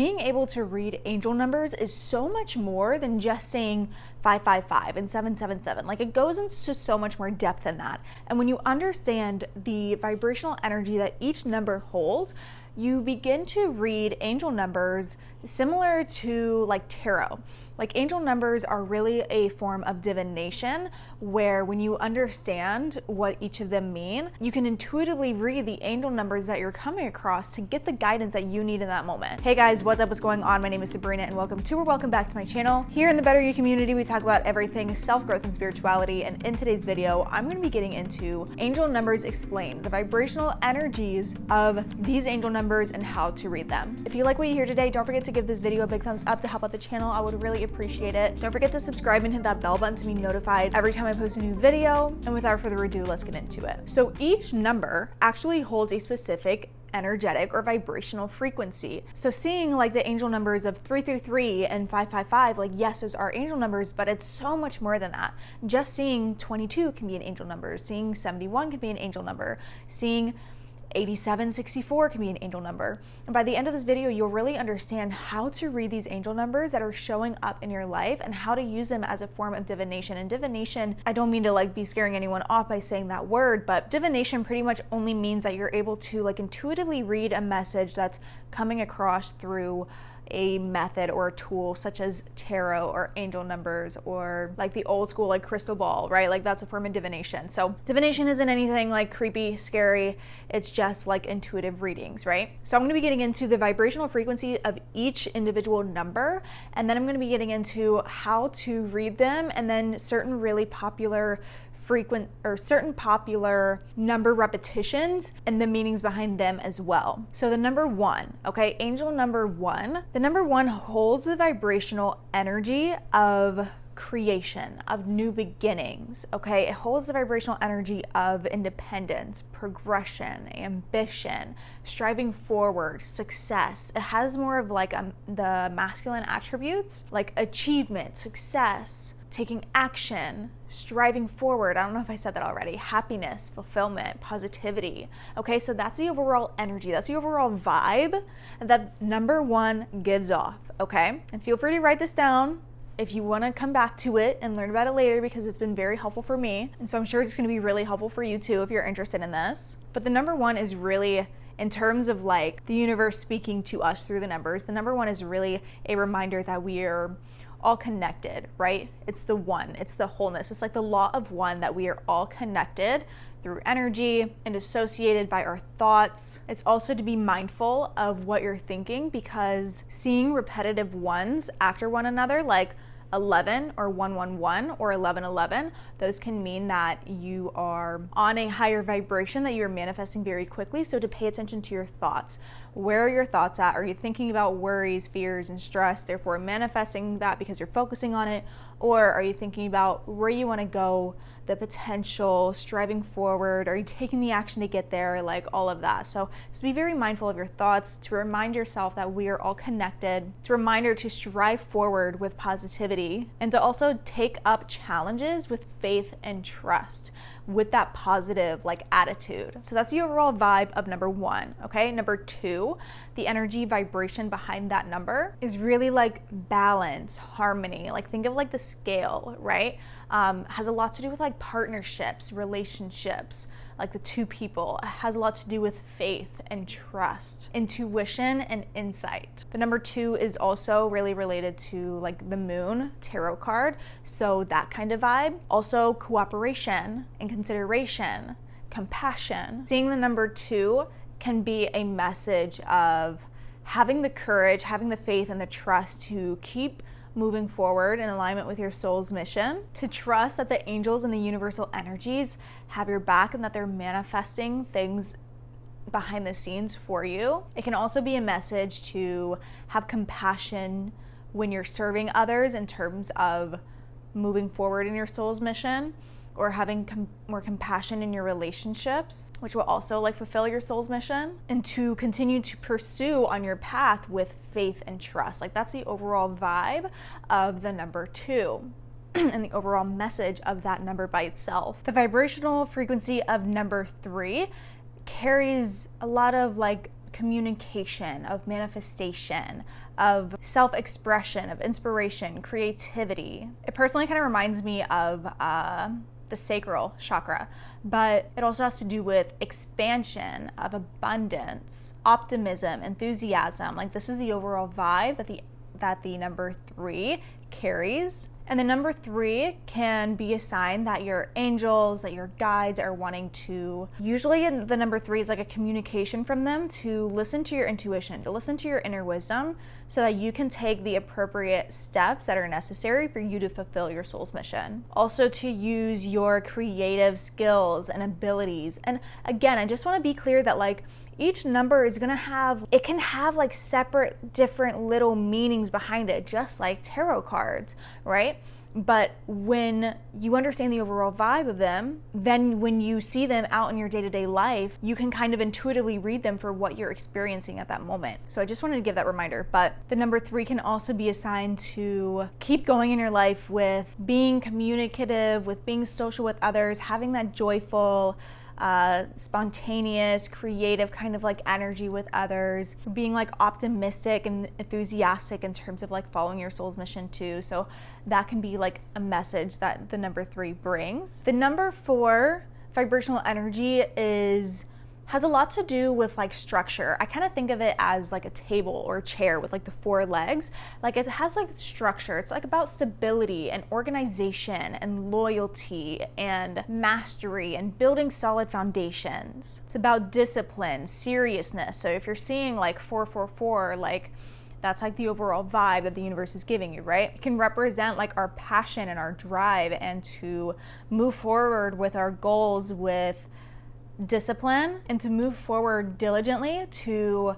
Being able to read angel numbers is so much more than just saying 555 and 777. Like, it goes into so much more depth than that. And when you understand the vibrational energy that each number holds, you begin to read angel numbers similar to like tarot. Like, angel numbers are really a form of divination where when you understand what each of them mean, you can intuitively read the angel numbers that you're coming across to get the guidance that you need in that moment. Hey guys, what's up? What's going on? My name is Sabrina and welcome back to my channel. Here in the Better You community, we talk about everything self-growth and spirituality. And in today's video, I'm going to be getting into angel numbers explained, the vibrational energies of these angel numbers and how to read them. If you like what you hear today, don't forget to give this video a big thumbs up to help out the channel. I would really appreciate it. Don't forget to subscribe and hit that bell button to be notified every time I post a new video. And without further ado, let's get into it. So each number actually holds a specific energetic or vibrational frequency. So seeing like the angel numbers of 333 and 555, like, yes, those are angel numbers, but it's so much more than that. Just seeing 22 can be an angel number. Seeing 71 can be an angel number. Seeing 8764 can be an angel number. And by the end of this video, you'll really understand how to read these angel numbers that are showing up in your life and how to use them as a form of divination. And divination, I don't mean to like be scaring anyone off by saying that word, but divination pretty much only means that you're able to like intuitively read a message that's coming across through a method or a tool such as tarot or angel numbers or like the old school like crystal ball, right? Like, that's a form of divination. So divination isn't anything like creepy, scary. It's just like intuitive readings, right? So I'm going to be getting into the vibrational frequency of each individual number, and then I'm going to be getting into how to read them, and then certain really popular certain popular number repetitions and the meanings behind them as well. So the number one, okay, angel number one, the number one holds the vibrational energy of creation, of new beginnings, okay? It holds the vibrational energy of independence, progression, ambition, striving forward, success. It has more of like the masculine attributes like achievement, success, taking action, striving forward. I don't know if I said that already. Happiness, fulfillment, positivity. Okay, so that's the overall energy. That's the overall vibe that number one gives off, okay? And feel free to write this down if you want to come back to it and learn about it later, because it's been very helpful for me. And so I'm sure it's going to be really helpful for you too if you're interested in this. But the number one is really, in terms of like the universe speaking to us through the numbers, the number one is really a reminder that we are all connected, right? It's the one, it's the wholeness. It's like the law of one, that we are all connected through energy and associated by our thoughts. It's also to be mindful of what you're thinking, because seeing repetitive ones after one another, like 11 or 111 or 1111, those can mean that you are on a higher vibration that you're manifesting very quickly. So to pay attention to your thoughts. Where are your thoughts at? Are you thinking about worries, fears, and stress, therefore manifesting that because you're focusing on it? Or are you thinking about where you want to go, the potential, striving forward? Are you taking the action to get there? Like, all of that. So just be very mindful of your thoughts, to remind yourself that we are all connected. It's a reminder to strive forward with positivity, and to also take up challenges with faith and trust, with that positive like attitude. So that's the overall vibe of number one, okay? Number two, the energy vibration behind that number is really like balance, harmony. Like, think of like the scale, right? Has a lot to do with like partnerships, relationships, like the two people. It has a lot to do with faith and trust, intuition and insight. The number two is also really related to like the moon tarot card. So that kind of vibe. Also cooperation and consideration, compassion. Seeing the number two can be a message of having the courage, having the faith and the trust to keep moving forward in alignment with your soul's mission, to trust that the angels and the universal energies have your back and that they're manifesting things behind the scenes for you. It can also be a message to have compassion when you're serving others in terms of moving forward in your soul's mission, or having more compassion in your relationships, which will also like fulfill your soul's mission, and to continue to pursue on your path with faith and trust. Like, that's the overall vibe of the number two and the overall message of that number by itself. The vibrational frequency of number three carries a lot of like communication, of manifestation, of self-expression, of inspiration, creativity. It personally kind of reminds me of the sacral chakra, but it also has to do with expansion, of abundance, optimism, enthusiasm. Like, this is the overall vibe that the number 3 carries. And the number 3 can be a sign that your angels, that your guides are wanting to, usually the number 3 is like a communication from them to listen to your intuition, to listen to your inner wisdom, so that you can take the appropriate steps that are necessary for you to fulfill your soul's mission. Also, to use your creative skills and abilities. And again, I just want to be clear that like, each number is gonna have, it can have like separate, different little meanings behind it, just like tarot cards, right? But when you understand the overall vibe of them, then when you see them out in your day-to-day life, you can kind of intuitively read them for what you're experiencing at that moment. So I just wanted to give that reminder. But the number 3 can also be a sign to keep going in your life with being communicative, with being social with others, having that joyful, spontaneous, creative kind of like energy with others, being like optimistic and enthusiastic in terms of like following your soul's mission too. So that can be like a message that the number 3 brings. The number 4 vibrational energy has a lot to do with like structure. I kind of think of it as like a table or a chair with like the 4 legs. Like, it has like structure. It's like about stability and organization and loyalty and mastery and building solid foundations. It's about discipline, seriousness. So if you're seeing like 444, like, that's like the overall vibe that the universe is giving you, right? It can represent like our passion and our drive, and to move forward with our goals with discipline, and to move forward diligently to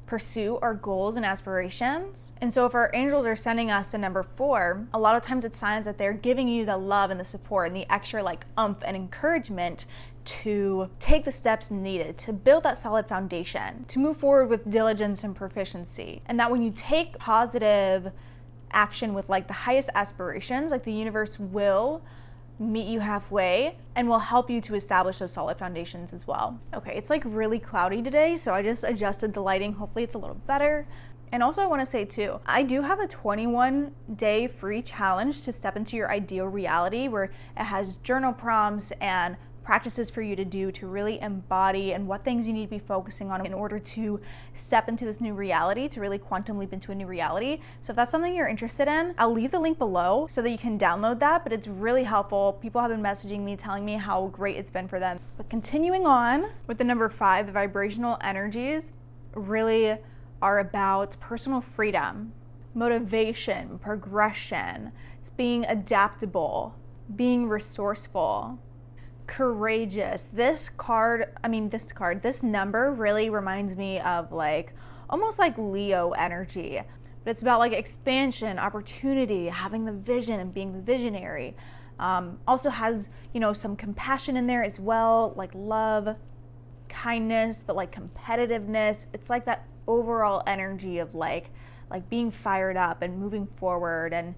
pursue our goals and aspirations. And so if our angels are sending us the number 4, a lot of times it's signs that they're giving you the love and the support and the extra like oomph and encouragement to take the steps needed to build that solid foundation, to move forward with diligence and proficiency. And that when you take positive action with like the highest aspirations, like the universe will meet you halfway and will help you to establish those solid foundations as well. Okay, it's like really cloudy today, so I just adjusted the lighting. Hopefully it's a little better. And also I want to say too, I do have a 21-day free challenge to step into your ideal reality, where it has journal prompts and practices for you to do to really embody, and what things you need to be focusing on in order to step into this new reality, to really quantum leap into a new reality. So if that's something you're interested in, I'll leave the link below so that you can download that, but it's really helpful. People have been messaging me telling me how great it's been for them. But continuing on with the number 5, the vibrational energies really are about personal freedom, motivation, progression. It's being adaptable, being resourceful, courageous. This number really reminds me of like almost like Leo energy, but it's about like expansion, opportunity, having the vision and being the visionary. Also has, some compassion in there as well, like love, kindness, but like competitiveness. It's like that overall energy of like being fired up and moving forward and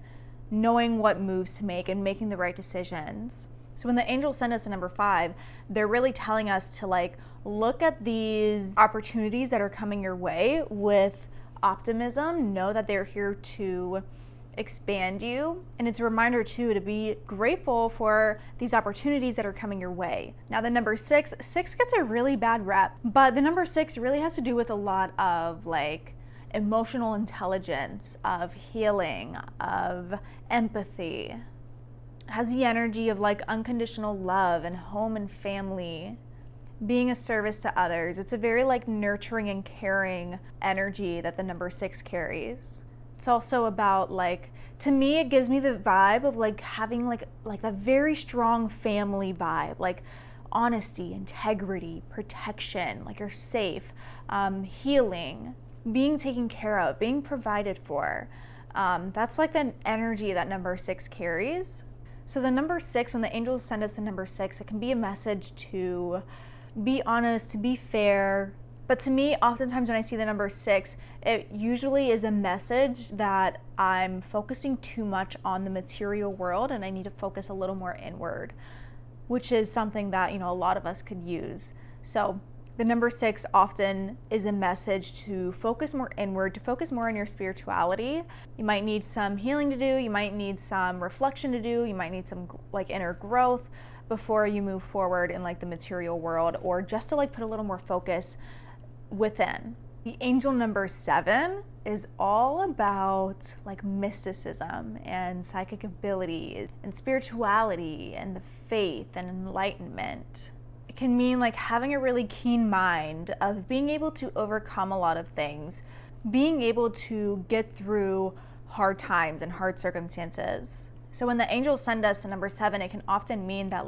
knowing what moves to make and making the right decisions. So when the angels send us a number 5, they're really telling us to like look at these opportunities that are coming your way with optimism, know that they're here to expand you. And it's a reminder too to be grateful for these opportunities that are coming your way. Now the number 6 gets a really bad rep, but the number 6 really has to do with a lot of like emotional intelligence, of healing, of empathy. Has the energy of like unconditional love and home and family, being a service to others. It's a very like nurturing and caring energy that the number 6 carries. It's also about like, to me, it gives me the vibe of like having like a very strong family vibe, like honesty, integrity, protection, like you're safe, healing, being taken care of, being provided for. That's like the energy that number 6 carries. So the number 6, when the angels send us the number 6, it can be a message to be honest, to be fair. But to me, oftentimes when I see the number 6, it usually is a message that I'm focusing too much on the material world and I need to focus a little more inward, which is something that, a lot of us could use. So The number 6 often is a message to focus more inward, to focus more on your spirituality. You might need some healing to do, you might need some reflection to do, you might need some like inner growth before you move forward in like the material world, or just to like put a little more focus within. The angel number 7 is all about like mysticism and psychic ability and spirituality and the faith and enlightenment. It can mean like having a really keen mind of being able to overcome a lot of things, being able to get through hard times and hard circumstances. So when the angels send us the number 7, it can often mean that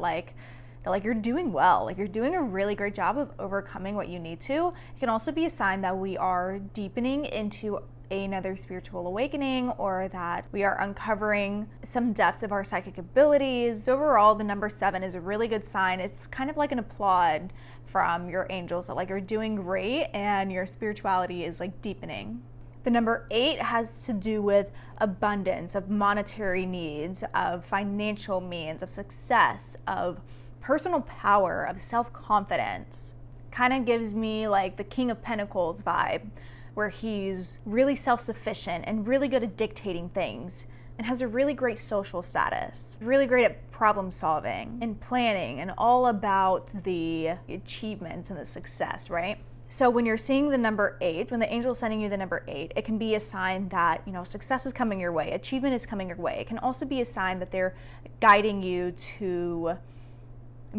you're doing well, like you're doing a really great job of overcoming what you need to. It can also be a sign that we are deepening into another spiritual awakening, or that we are uncovering some depths of our psychic abilities. So overall, the number 7 is a really good sign. It's kind of like an applaud from your angels that like you're doing great and your spirituality is like deepening. The number 8 has to do with abundance, of monetary needs, of financial means, of success, of personal power, of self-confidence. Kind of gives me like the King of Pentacles vibe, where he's really self-sufficient and really good at dictating things and has a really great social status, really great at problem solving and planning and all about the achievements and the success, right? So when you're seeing the number 8, when the angel's sending you the number 8, it can be a sign that, success is coming your way, achievement is coming your way. It can also be a sign that they're guiding you to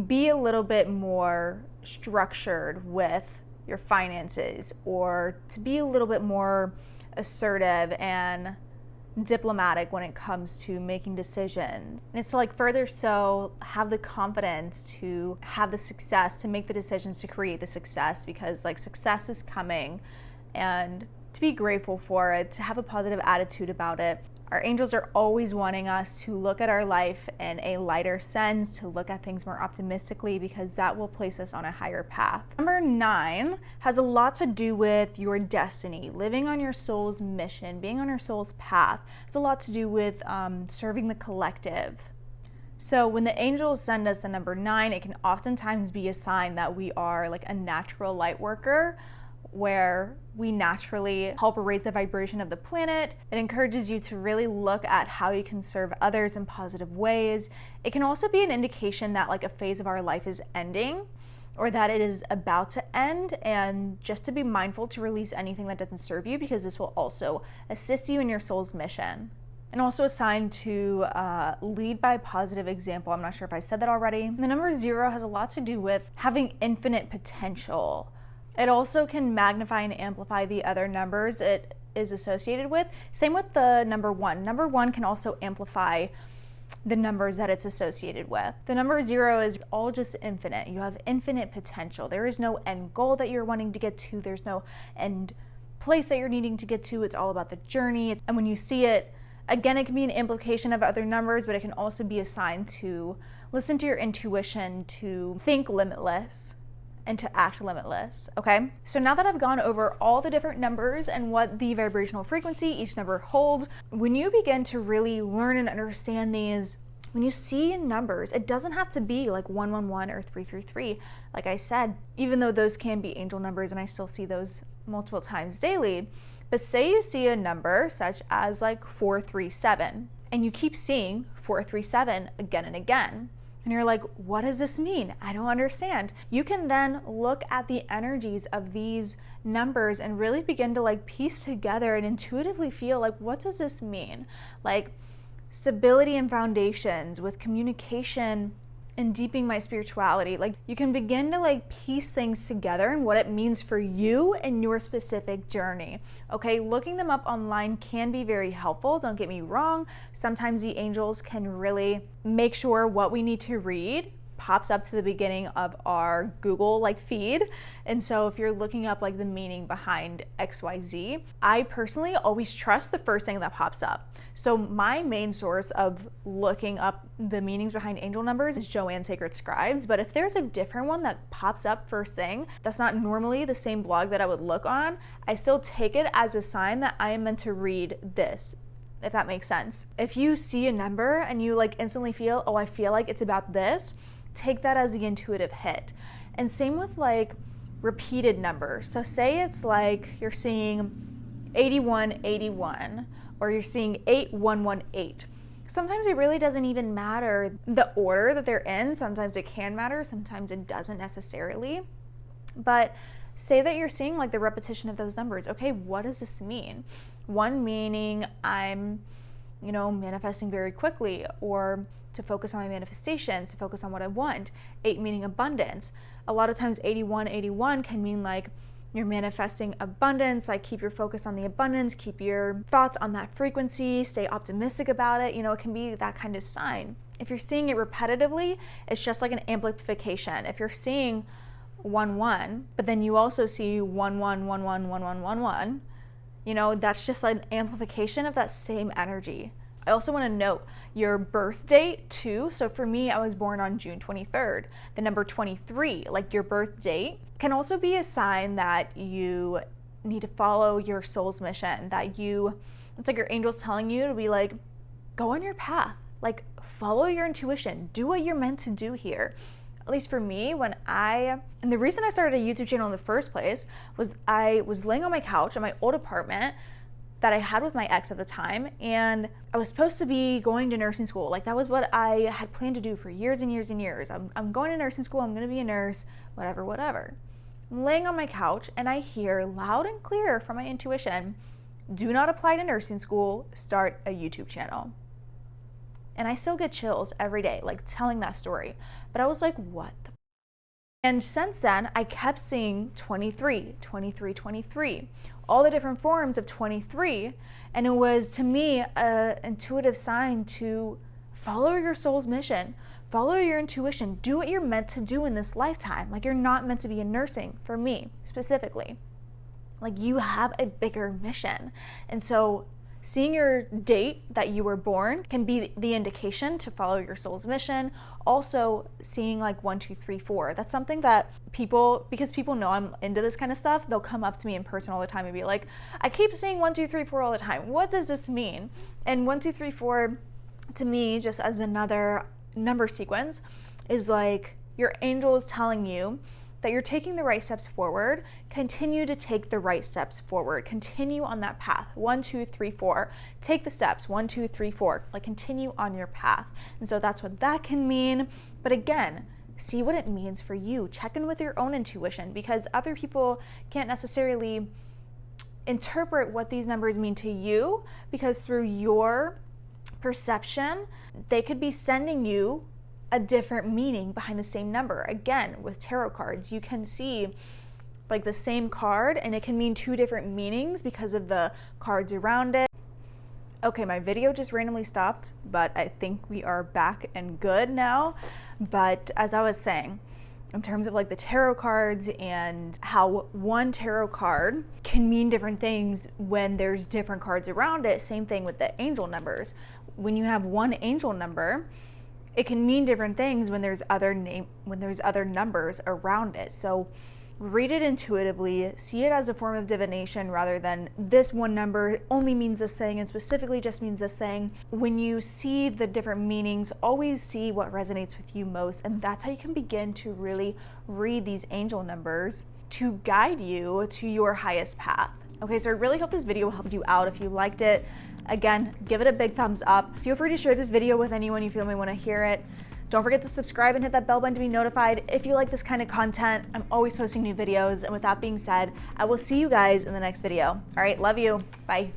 be a little bit more structured with your finances, or to be a little bit more assertive and diplomatic when it comes to making decisions. And it's to like further so have the confidence to have the success, to make the decisions to create the success, because like success is coming, and to be grateful for it, to have a positive attitude about it. Our angels are always wanting us to look at our life in a lighter sense, to look at things more optimistically, because that will place us on a higher path. Number 9 has a lot to do with your destiny, living on your soul's mission, being on your soul's path. It's a lot to do with serving the collective. So when the angels send us the number 9, it can oftentimes be a sign that we are like a natural light worker, where we naturally help raise the vibration of the planet. It encourages you to really look at how you can serve others in positive ways. It can also be an indication that like a phase of our life is ending, or that it is about to end, and just to be mindful to release anything that doesn't serve you, because this will also assist you in your soul's mission. And also a sign to lead by positive example. I'm not sure if I said that already. The number 0 has a lot to do with having infinite potential. It also can magnify and amplify the other numbers it is associated with. Same with the number 1. Number 1 can also amplify the numbers that it's associated with. The number 0 is all just infinite. You have infinite potential. There is no end goal that you're wanting to get to. There's no end place that you're needing to get to. It's all about the journey. And when you see it, again, it can be an implication of other numbers, but it can also be a sign to listen to your intuition, to think limitless, and to act limitless, okay? So now that I've gone over all the different numbers and what the vibrational frequency each number holds, when you begin to really learn and understand these, when you see numbers, it doesn't have to be like 111 or 333. Like I said, even though those can be angel numbers, and I still see those multiple times daily, but say you see a number such as like 437, and you keep seeing 437 again and again, and you're like, what does this mean? I don't understand. You can then look at the energies of these numbers and really begin to like piece together and intuitively feel like, what does this mean? Like stability and foundations with communication and deepening my spirituality. Like you can begin to like piece things together and what it means for you and your specific journey. Okay, looking them up online can be very helpful. Don't get me wrong. Sometimes the angels can really make sure what we need to read pops up to the beginning of our Google like feed. And so if you're looking up like the meaning behind XYZ, I personally always trust the first thing that pops up. So my main source of looking up the meanings behind angel numbers is Joanne Sacred Scribes. But if there's a different one that pops up first thing, that's not normally the same blog that I would look on, I still take it as a sign that I am meant to read this, if that makes sense. If you see a number and you like instantly feel, oh, I feel like it's about this, take that as the intuitive hit. And same with like repeated numbers. So say it's like you're seeing 8181 or you're seeing 8118. Sometimes it really doesn't even matter the order that they're in. Sometimes it can matter, sometimes it doesn't necessarily. But say that you're seeing like the repetition of those numbers. Okay, what does this mean? 1 meaning I'm, manifesting very quickly, or to focus on my manifestations, to focus on what I want. 8 meaning abundance. A lot of times 8181 can mean like you're manifesting abundance, like keep your focus on the abundance, keep your thoughts on that frequency, stay optimistic about it. It can be that kind of sign. If you're seeing it repetitively, it's just like an amplification. If you're seeing 1-1, but then you also see 1-1-1-1-1-1-1-1, that's just like an amplification of that same energy. I also want to note your birth date too. So for me, I was born on June 23rd. The number 23, like your birth date, can also be a sign that you need to follow your soul's mission, it's like your angels telling you to be like, go on your path, like follow your intuition, do what you're meant to do here. At least for me, and the reason I started a YouTube channel in the first place was I was laying on my couch in my old apartment that I had with my ex at the time, and I was supposed to be going to nursing school. Like that was what I had planned to do for years and years and years. I'm going to nursing school, I'm gonna be a nurse, whatever. I'm laying on my couch and I hear loud and clear from my intuition, do not apply to nursing school, start a YouTube channel. And I still get chills every day, like telling that story. But I was like, what the? And since then, I kept seeing 23, 23, 23, all the different forms of 23. And it was, to me, an intuitive sign to follow your soul's mission, follow your intuition, do what you're meant to do in this lifetime. Like you're not meant to be in nursing, for me specifically. Like you have a bigger mission. And so seeing your date that you were born can be the indication to follow your soul's mission. Also, seeing like 1, 2, 3, 4. That's something that because people know I'm into this kind of stuff, they'll come up to me in person all the time and be like, I keep seeing 1, 2, 3, 4 all the time. What does this mean? And 1, 2, 3, 4, to me, just as another number sequence, is like your angel is telling you that you're taking the right steps forward. Continue to take the right steps forward. Continue on that path. 1, 2, 3, 4. Take the steps. 1, 2, 3, 4. Like continue on your path. And so that's what that can mean. But again, see what it means for you. Check in with your own intuition, because other people can't necessarily interpret what these numbers mean to you, because through your perception, they could be sending you a different meaning behind the same number. Again, with tarot cards, you can see like the same card and it can mean 2 different meanings because of the cards around it. Okay, my video just randomly stopped, but I think we are back and good now. But as I was saying, in terms of like the tarot cards and how one tarot card can mean different things when there's different cards around it, same thing with the angel numbers. When you have one angel number, it can mean different things when there's other numbers around it. So read it intuitively, see it as a form of divination rather than this one number only means this thing and specifically just means this thing. When you see the different meanings, always see what resonates with you most, and that's how you can begin to really read these angel numbers to guide you to your highest path. Okay, so I really hope this video helped you out. If you liked it, again, give it a big thumbs up. Feel free to share this video with anyone you feel may want to hear it. Don't forget to subscribe and hit that bell button to be notified if you like this kind of content. I'm always posting new videos. And with that being said, I will see you guys in the next video. All right, love you. Bye.